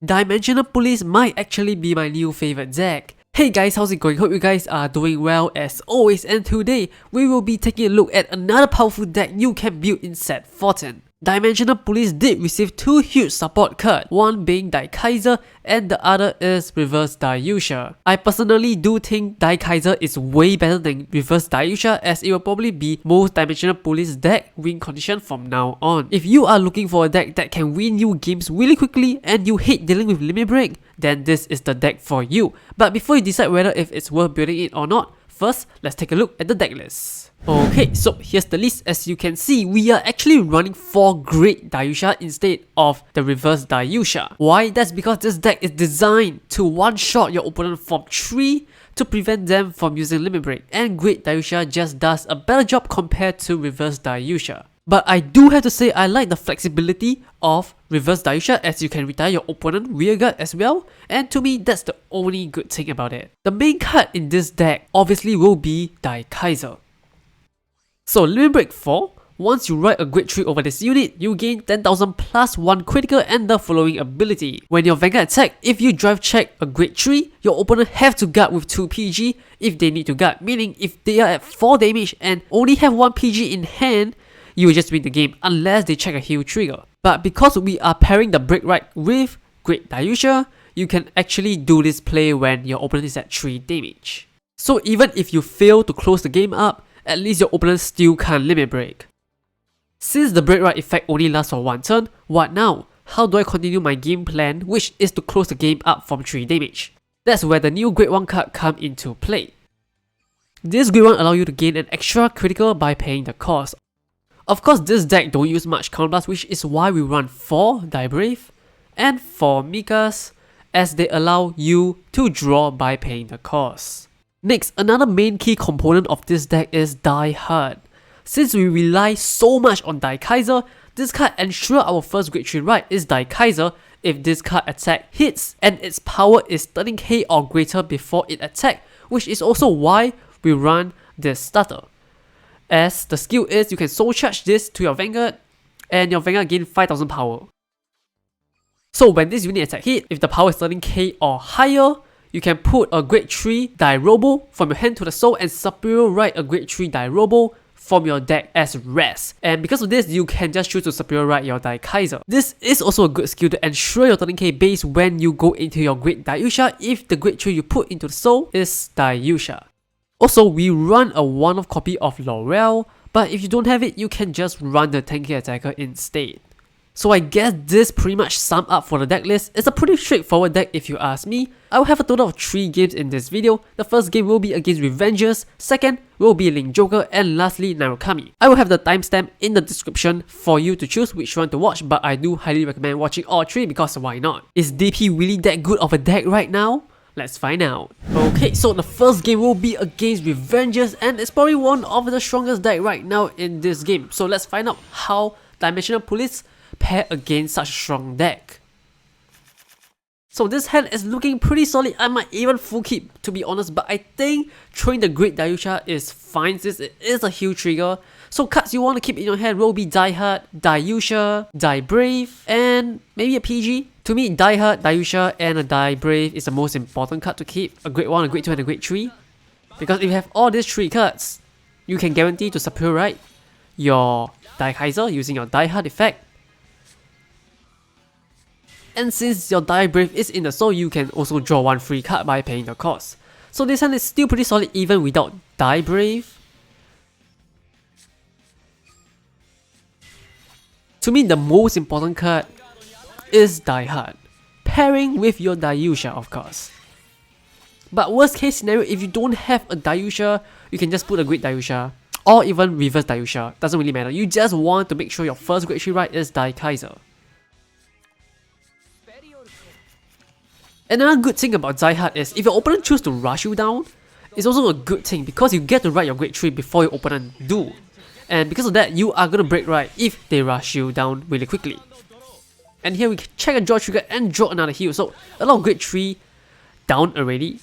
Dimensional Police might actually be my new favorite deck. Hey guys, how's it going? Hope you guys are doing well as always, and today we will be taking a look at another powerful deck you can build in set 14. Dimensional Police did receive two huge support cards, one being Daikaiser and the other is Reverse Daiyusha. I personally do think Daikaiser is way better than Reverse Daiyusha, as it will probably be most Dimensional Police deck win condition from now on. If you are looking for a deck that can win you games really quickly and you hate dealing with limit break, then this is the deck for you. But before you decide whether if it's worth building it or not, first let's take a look at the deck list. Okay, so here's the list. As you can see, we are actually running 4 Great Daiyusha instead of the Reverse Daiyusha. Why? That's because this deck is designed to one-shot your opponent from 3 to prevent them from using Limit Break, and Great Daiyusha just does a better job compared to Reverse Daiyusha. But I do have to say I like the flexibility of Reverse Daiyusha, as you can retire your opponent rearguard as well, and to me that's the only good thing about it. The main card in this deck obviously will be Daikaiser. So Limit Break 4, once you write a Great Tree over this unit, you gain 10,000 plus 1 critical and the following ability. When your Vanguard attack, if you drive check a Great Tree, your opponent have to guard with 2 PG if they need to guard, meaning if they are at 4 damage and only have 1 PG in hand, you will just win the game unless they check a heal trigger. But because we are pairing the Break Right with Great Daiyusha, you can actually do this play when your opponent is at 3 damage. So even if you fail to close the game up, at least your opponent still can't Limit Break. Since the Break Right effect only lasts for 1 turn, what now? How do I continue my game plan, which is to close the game up from 3 damage? That's where the new Grade 1 card come into play. This Grade 1 allows you to gain an extra critical by paying the cost. Of course, this deck don't use much counterblast, which is why we run 4 Die Brave and 4 Mikas, as they allow you to draw by paying the cost. Next, another main key component of this deck is Die Hard. Since we rely so much on Daikaiser, this card ensures our first Great Tree right is Daikaiser if this card attack hits and its power is 13k or greater before it attack, which is also why we run this starter. As the skill is, you can soul charge this to your Vanguard and your Vanguard gain 5000 power. So when this unit attack hit, if the power is 13k or higher, you can put a Great Tree Die Robo from your hand to the soul and Superior Write a Great Tree Die Robo from your deck as rest. And because of this, you can just choose to Superior Write your Daikaiser. This is also a good skill to ensure your 13k base when you go into your Great Daiyusha if the Great Tree you put into the soul is Daiyusha. Also, we run a one-off copy of Laurel, but if you don't have it, you can just run the 10k attacker instead. So I guess this pretty much sums up for the deck list. It's a pretty straightforward deck if you ask me. I will have a total of 3 games in this video. The first game will be against Revengers, second will be Link Joker, and lastly Narukami. I will have the timestamp in the description for you to choose which one to watch, but I do highly recommend watching all 3 because why not? Is DP really that good of a deck right now? Let's find out. Okay, so the first game will be against Revengers, and it's probably one of the strongest deck right now in this game. So let's find out how Dimensional Police pair against such a strong deck. So this hand is looking pretty solid. I might even full keep, to be honest, but I think throwing the Great Daiyusha is fine since it is a heal trigger. So cards you want to keep in your hand will be Die Hard, Daiyusha, Die Brave, and maybe a PG. To me, Die Hard, Daiyusha, and a Die Brave is the most important card to keep. A Grade 1, a Grade 2, and a Grade 3. Because if you have all these 3 cards, you can guarantee to Superior Write your Daikaiser using your Die Hard effect. And since your Die Brave is in the soul, you can also draw 1 free card by paying the cost. So this hand is still pretty solid even without Die Brave. To me, the most important card is Die Hard, pairing with your Daiyusha of course. But worst case scenario, if you don't have a Daiyusha, you can just put a Great Daiyusha or even Reverse Daiyusha, doesn't really matter. You just want to make sure your first Great Tree right is Daikaiser. Another good thing about Die Hard is if your opponent chooses to rush you down, it's also a good thing because you get to write your Great Tree before your opponent do. And because of that, you are going to break right if they rush you down really quickly. And here we can check a draw trigger and draw another heal. So a lot of Great Tree down already.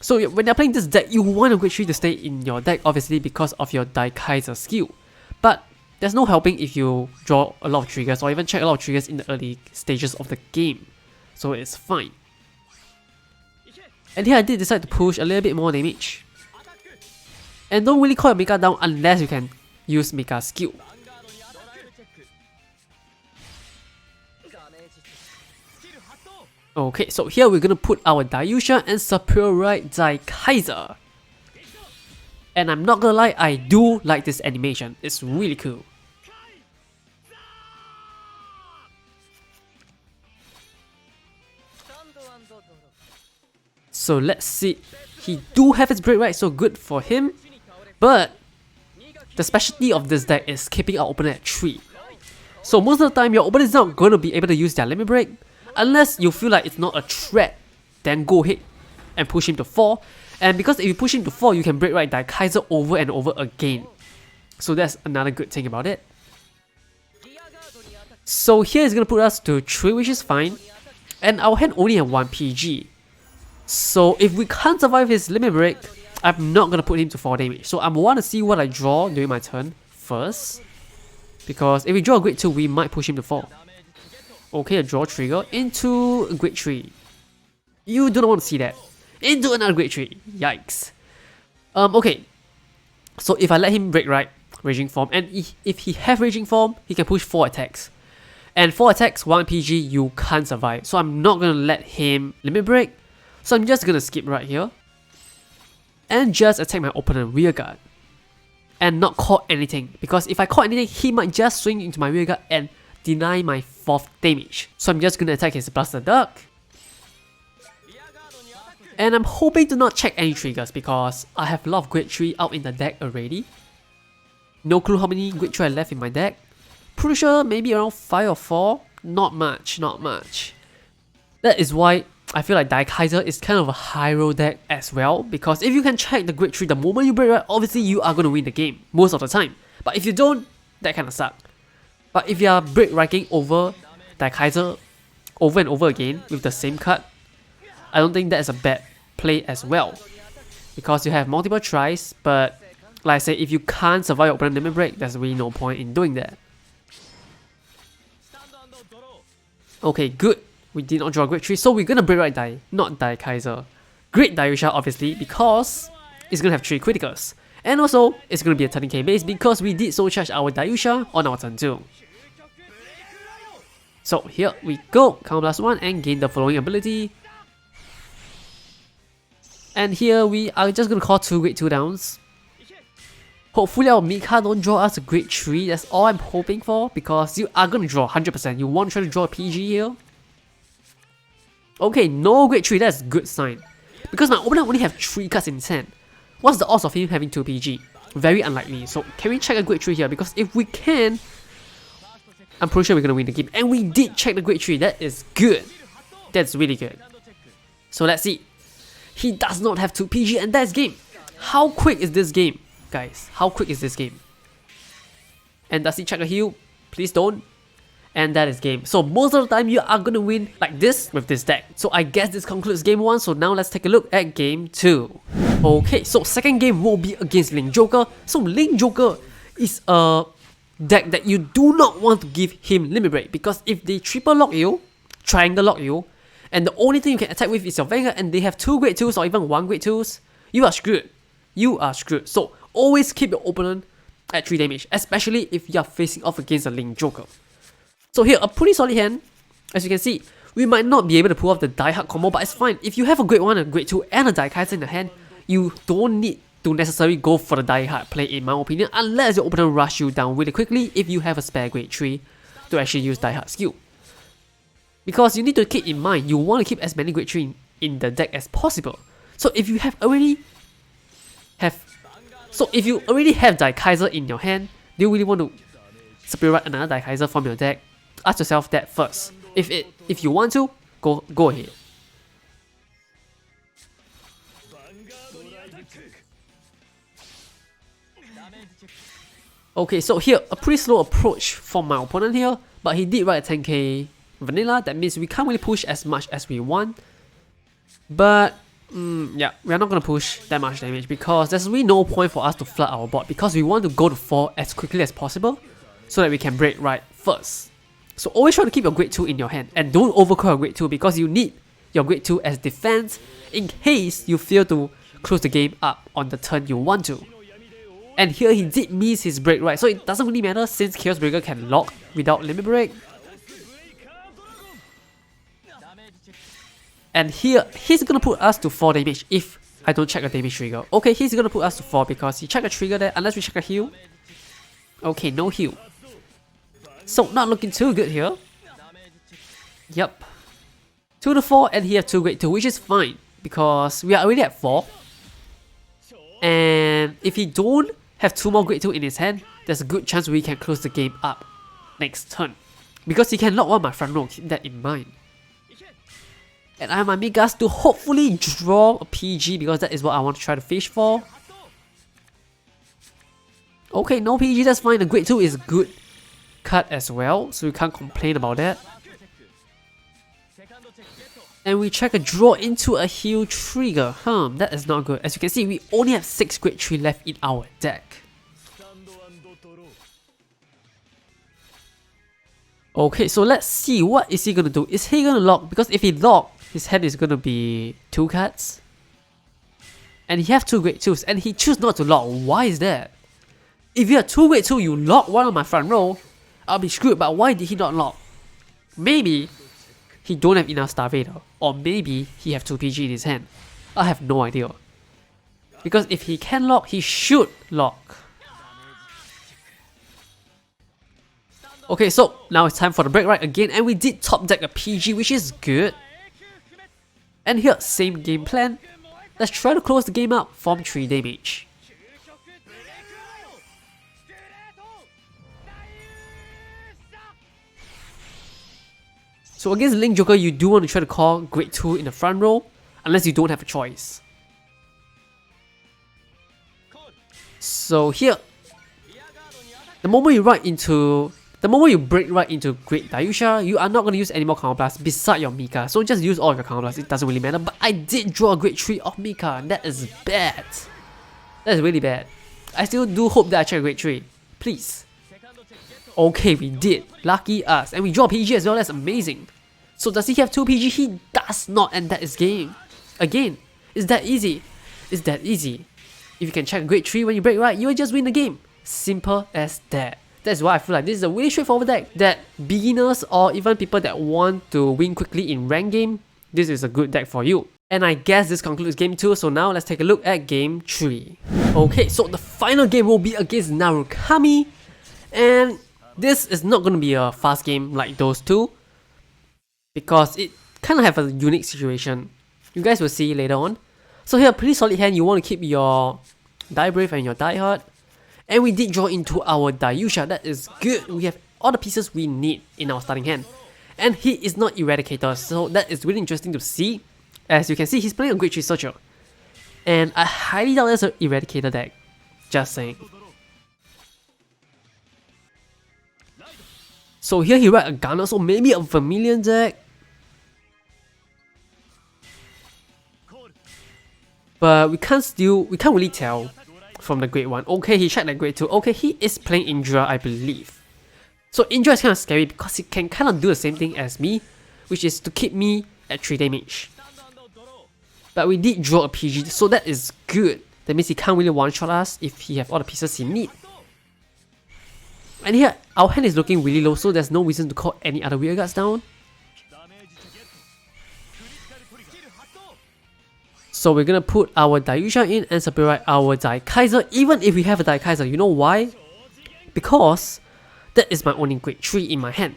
So when you're playing this deck, you want a Great Tree to stay in your deck obviously because of your Daikaiser skill. But there's no helping if you draw a lot of triggers or even check a lot of triggers in the early stages of the game. so it's fine. And here I did decide to push a little bit more damage. And don't really call your Mecha down unless you can use Mecha skill. Okay, so here we're gonna put our Daiyusha and Superiorite Daikaiser. And I'm not gonna lie, I do like this animation. It's really cool. So let's see. He do have his break right, so good for him. But the specialty of this deck is keeping our opponent at 3. So most of the time your opponent is not going to be able to use their limit break. Unless you feel like it's not a threat, then go ahead and push him to 4. And because if you push him to 4, you can break right Daikaiser over and over again. So that's another good thing about it. So here is going to put us to 3, which is fine. And our hand only have 1 PG. So if we can't survive his limit break, I'm not going to put him to 4 damage. So I want to see what I draw during my turn first. Because if we draw a grade 2, we might push him to 4. Okay, a draw trigger into a grade 3. You do not want to see that. Into another grade 3. Yikes. Okay. So if I let him break right, Raging Form, and if he have Raging Form, he can push 4 attacks. And 4 attacks, 1 PG, you can't survive. So I'm not going to let him limit break. So I'm just going to skip right here. And just attack my opponent rear guard. And not call anything. Because if I call anything, he might just swing into my rear guard and deny my 4th damage. So I'm just going to attack his Blaster Duck. And I'm hoping to not check any triggers because I have a lot of grade 3 out in the deck already. No clue how many grade 3 I left in my deck. Pretty sure maybe around 5 or 4. Not much, not much. That is why I feel like Daikaiser is kind of a high roll deck as well, because if you can check the grade 3 the moment you break right, obviously you are going to win the game most of the time. But if you don't, that kind of sucks. But if you are break ranking over Daikaiser over and over again with the same card, I don't think that is a bad play as well. Because you have multiple tries, but like I said, if you can't survive your opponent limit break, there's really no point in doing that. Okay, good. We did not draw grade 3, so we're gonna break right not Daikaiser. Great Daiyusha obviously, because it's gonna have 3 criticals. And also, it's gonna be a 30k base because we did soul charge our Daiyusha on our turn 2. So here we go, count +1 and gain the following ability. And here we are just gonna call 2 grade 2 downs. Hopefully our Mecha don't draw us a grade 3, that's all I'm hoping for, because you are gonna draw 100%, you won't try to draw a PG here. Okay, no grade 3, that's a good sign. Because my opponent only have 3 cards in his hand. What's the odds of him having 2 PG? Very unlikely. So can we check a grade 3 here? Because if we can, I'm pretty sure we're gonna win the game. And we did check the grade 3, that is good. That's really good. So let's see. He does not have 2 PG and that's game. How quick is this game, guys? How quick is this game? And does he check a heal? Please don't. And that is game. So most of the time you are gonna win like this with this deck. So I guess this concludes game 1. So now let's take a look at game 2. Okay, so second game will be against Link Joker. So Link Joker is a deck that you do not want to give him limit break, because if they triple lock you, triangle lock you, and the only thing you can attack with is your Vanguard and they have 2 grade 2s or even 1 grade 2s, you are screwed. You are screwed. So always keep your opponent at 3 damage, especially if you are facing off against a Link Joker. So here, a pretty solid hand. As you can see, we might not be able to pull off the Die Hard combo, but it's fine. If you have a grade 1, a grade 2, and a Daikaiser in the hand, you don't need to necessarily go for the Die Hard play in my opinion, unless your opponent rush you down really quickly if you have a spare grade 3 to actually use Die Hard skill. Because you need to keep in mind, you want to keep as many grade 3 in the deck as possible. So if you already have Daikaiser in your hand, do you really want to Superiorite another Daikaiser from your deck? Ask yourself that first. If you want to, go ahead. Okay, so here a pretty slow approach from my opponent here, but he did write a 10k vanilla. That means we can't really push as much as we want. But yeah, we're not gonna push that much damage because there's really no point for us to flood our board, because we want to go to 4 as quickly as possible so that we can break right first. So always try to keep your grade 2 in your hand and don't overcall your grade 2 because you need your grade 2 as defense in case you fail to close the game up on the turn you want to. And here he did miss his break, right? So it doesn't really matter since Chaos Breaker can lock without limit break. And here he's gonna put us to 4 damage if I don't check a damage trigger. Okay, he's gonna put us to 4 because he checked a trigger there unless we check a heal. Okay, no heal. So not looking too good here. Yep. 2 to 4 and he has 2 grade 2, which is fine because we are already at 4. And if he don't have 2 more grade 2 in his hand, there's a good chance we can close the game up next turn. Because he can lock one my front row, keep that in mind. And I have my Migas to hopefully draw a PG because that is what I want to try to fish for. Okay, no PG, that's fine. The grade 2 is good cut as well, so we can't complain about that. And we check a draw into a heal trigger. That is not good. As you can see, we only have 6 grade 3 left in our deck. Okay, so let's see what is he gonna do. Is he gonna lock? Because if he lock, his hand is gonna be 2 cards. And he have 2 grade 2s and he choose not to lock. Why is that? If you have 2 grade 2, you lock one on my front row, I'll be screwed, but why did he not lock? Maybe he don't have enough Star Vader, or maybe he have 2 PG in his hand. I have no idea. Because if he can lock, he should lock. Okay, so now it's time for the break right again, and we did top deck a PG, which is good. And here, same game plan. Let's try to close the game out, form 3 damage. So against Link Joker, you do want to try to call grade 2 in the front row, unless you don't have a choice. So here, the moment you break right into Great Daiyusha, you are not going to use any more Counter Blast beside your Mika. So just use all of your Counter Blast, it doesn't really matter. But I did draw a grade 3 of Mika, and that is bad. That is really bad. I still do hope that I check grade 3. Please. Okay, we did. Lucky us. And we draw PG as well, that's amazing. So does he have 2 PG? He does not, and that is game. Again, it's that easy. It's that easy. If you can check grade 3 when you break right, you will just win the game. Simple as that. That's why I feel like this is a really straightforward deck that beginners or even people that want to win quickly in rank game, this is a good deck for you. And I guess this concludes game 2, so now let's take a look at game 3. Okay, so the final game will be against Narukami. And this is not going to be a fast game like those two, because it kind of have a unique situation. You guys will see later on. So here, pretty solid hand. You want to keep your Die Brave and your Die Hard. And we did draw into our Daiyusha. That is good. We have all the pieces we need in our starting hand. And he is not Eradicator, so that is really interesting to see. As you can see, he's playing a grade 3 Searcher. And I highly doubt that's an Eradicator deck. Just saying. So here he write a Gunner, so maybe a Vermilion deck. But we can't really tell from the grade 1. Okay, he checked that grade 2. Okay, he is playing Indra, I believe. So Indra is kind of scary because he can kind of do the same thing as me, which is to keep me at 3 damage. But we did draw a PG, so that is good. That means he can't really one-shot us if he have all the pieces he need. And here, our hand is looking really low, so there's no reason to call any other rear guards down. So we're gonna put our Daiyusha in and separate our Daikaiser, even if we have a Daikaiser. You know why? Because that is my only grade 3 in my hand.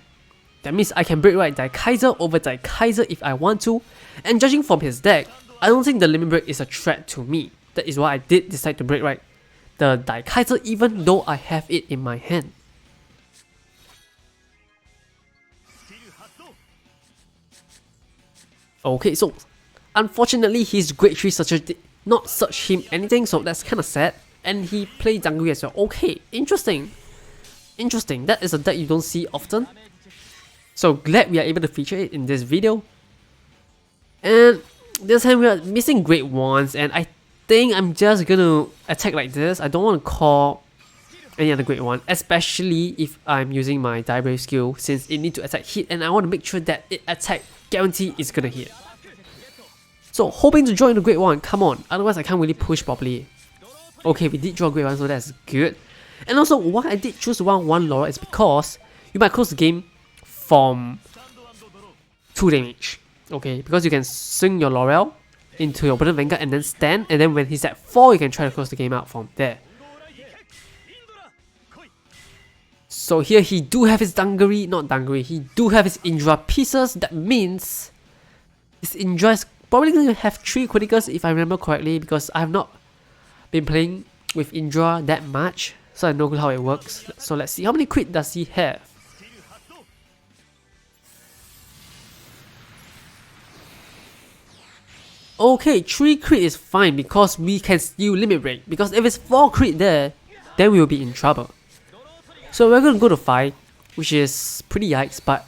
That means I can break right Daikaiser over Daikaiser if I want to. And judging from his deck, I don't think the limit break is a threat to me. That is why I did decide to break right the Daikaiser even though I have it in my hand. Okay, so unfortunately his grade 3 Searcher did not search him anything, so that's kind of sad. And he played Zangui as well. Okay, interesting. Interesting, that is a deck you don't see often. So glad we are able to feature it in this video. And this time we are missing grade 1s, and I think I'm just gonna attack like this. I don't want to call any other great one, especially if I'm using my Die Brave skill, since it needs to attack hit and I want to make sure that it attack guarantee is gonna hit. So hoping to join the great one, come on, otherwise I can't really push properly. Okay, we did draw a great one, so that's good. And also, why I did choose 1/1 Laurel is because you might close the game from 2 damage. Okay, because you can swing your Laurel into your opponent Vanguard and then stand, and then when he's at 4, you can try to close the game out from there. So here he do have his he do have his Indra pieces. That means his Indra is probably going to have 3 criticals if I remember correctly, because I have not been playing with Indra that much, so I know how it works. So let's see, how many crit does he have? Okay, 3 crit is fine because we can still limit break, because if it's 4 crit there, then we will be in trouble. So we're gonna go to 5, which is pretty yikes, but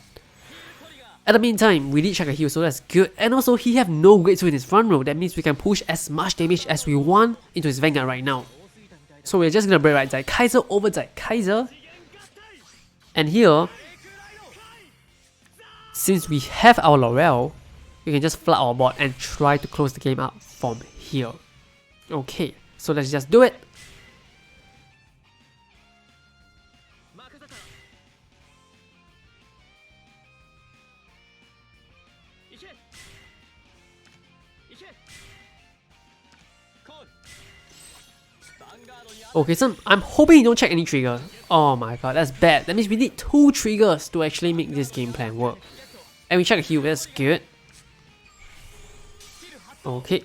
at the meantime, we did check a heal, so that's good. And also, he have no grade 2 in his front row, that means we can push as much damage as we want into his Vanguard right now. So we're just gonna break right Daikaiser over Daikaiser. And here, since we have our Laurel, we can just flood our board and try to close the game out from here. Okay, so let's just do it. Okay, so I'm hoping you don't check any trigger. Oh my god, that's bad. That means we need 2 triggers to actually make this game plan work. And we check a heal, that's good. Okay.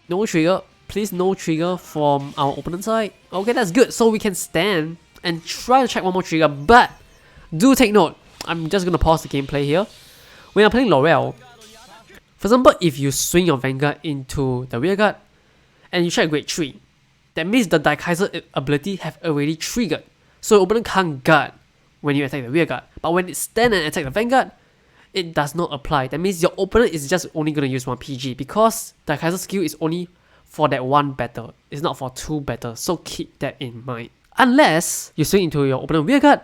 No trigger. Please no trigger from our opponent side. Okay, that's good. So we can stand and try to check one more trigger. But do take note, I'm just gonna pause the gameplay here. When I'm playing Laurel, for example, if you swing your Vanguard into the rearguard and you check grade 3, that means the Daikaiser ability have already triggered. So your opponent can't guard when you attack the rearguard. But when it stand and attack the Vanguard, it does not apply. That means your opponent is just only going to use 1 PG, because Daikaiser skill is only for that 1 battle. It's not for 2 battles, so keep that in mind. Unless you swing into your opponent rearguard,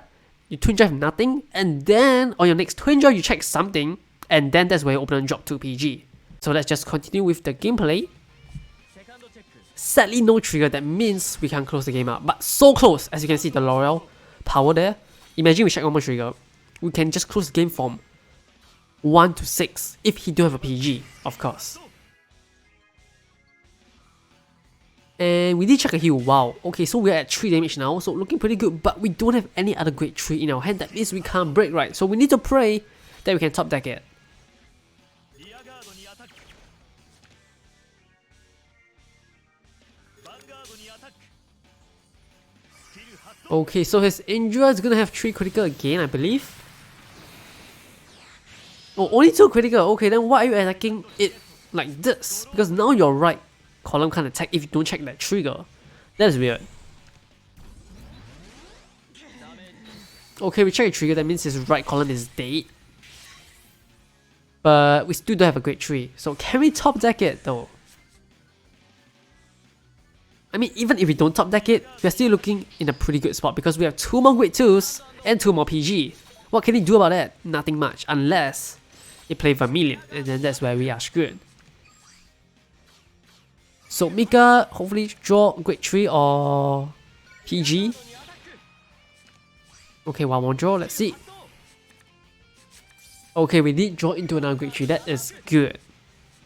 you twin drive nothing, and then on your next twin drive you check something, and then that's where your opponent drop 2 PG. So let's just continue with the gameplay. Sadly no trigger, that means we can close the game out. But so close, as you can see the Laurel power there. Imagine we check one more trigger. We can just close the game from 1 to 6, if he do have a PG, of course. And we did check a heal, wow. Okay, so we're at 3 damage now, so looking pretty good, but we don't have any other grade 3 in our hand. That means we can't break right, so we need to pray that we can top deck it. Okay, so his Indra is gonna have 3 critical again, I believe. Oh, only 2 critical. Okay, then why are you attacking it like this? Because now your right column can't attack if you don't check that trigger. That's weird. Okay, we check a trigger, that means his right column is dead. But we still don't have a grade 3. So can we top deck it though? I mean, even if we don't top deck it, we're still looking in a pretty good spot, because we have 2 more grade 2s and 2 more PG. What can he do about that? Nothing much, unless he play Vermilion, and then that's where we are screwed. So Mika, hopefully draw grade 3 or PG. Okay, 1 more draw, let's see. Okay, we did draw into another grade 3, that is good.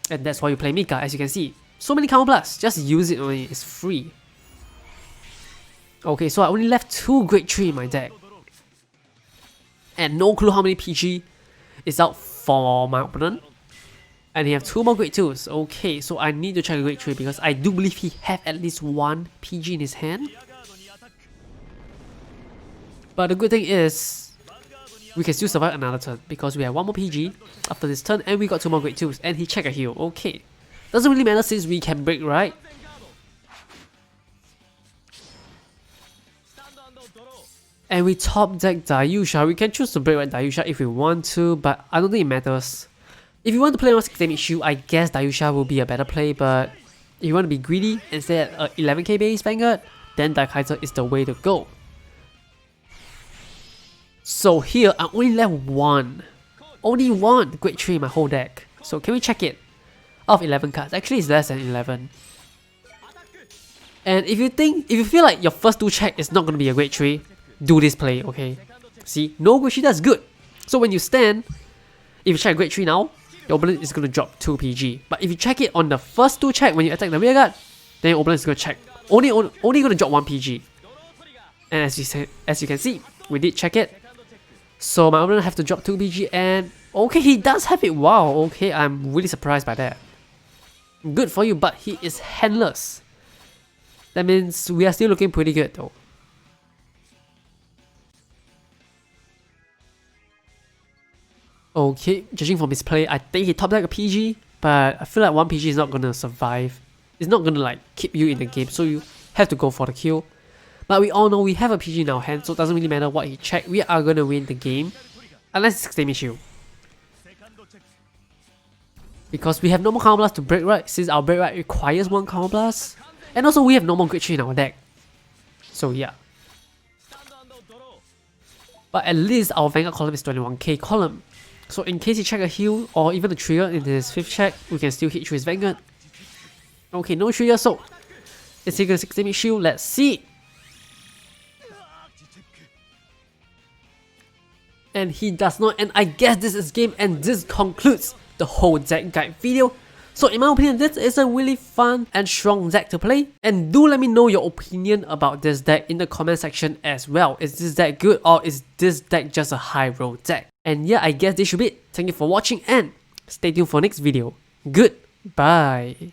And that's why you play Mika, as you can see. So many counter blasts, just use it only, it's free. Okay, so I only left 2 grade 3 in my deck. And no clue how many PG is out for my opponent. And he have 2 more grade 2s. Okay, so I need to check a grade 3, because I do believe he have at least 1 PG in his hand. But the good thing is, we can still survive another turn, because we have 1 more PG after this turn, and we got 2 more grade 2s, and he check a heal. Okay. Doesn't really matter since we can break, right? And we top deck Daiyusha. We can choose to break right Daiyusha if we want to, but I don't think it matters. If you want to play on 6 damage shield, I guess Daiyusha will be a better play, but if you want to be greedy and stay at 11k base Vanguard, then Daikaiser is the way to go. So here, I'm only left one. Only one grade 3 in my whole deck. So can we check it? Out of 11 cards, actually it's less than 11. And if you feel like your first 2 check is not going to be a grade 3, do this play, okay? See, no grade 3, that's good. So when you stand, if you check grade 3 now, your opponent is going to drop 2 PG. But if you check it on the first 2 check when you attack the rear guard, then your opponent is going to check. Only going to drop 1 PG. And as you can see, we did check it. So my opponent have to drop 2 PG, and okay, he does have it. Wow, okay, I'm really surprised by that. Good for you, but he is handless. That means we are still looking pretty good though. Okay, judging from his play, I think he top deck a PG, but I feel like 1 PG is not gonna survive. It's not gonna like keep you in the game, so you have to go for the kill. But we all know we have a PG in our hand, so it doesn't really matter what he checked, we are gonna win the game. Unless it's 6 damage shield. Because we have no more counter blast to break right, since our break right requires 1 counter blast. And also we have no more grade 3 in our deck. So yeah. But at least our Vanguard column is 21k column. So in case he check a heal or even a trigger in his 5th check, we can still hit through his Vanguard. Okay, no trigger, so it's taking a 6 damage shield, let's see. And he does not, and I guess this is game, and this concludes the whole deck guide video. So in my opinion, this is a really fun and strong deck to play. And do let me know your opinion about this deck in the comment section as well. Is this deck good, or is this deck just a high roll deck? And yeah, I guess this should be it. Thank you for watching and stay tuned for next video. Goodbye.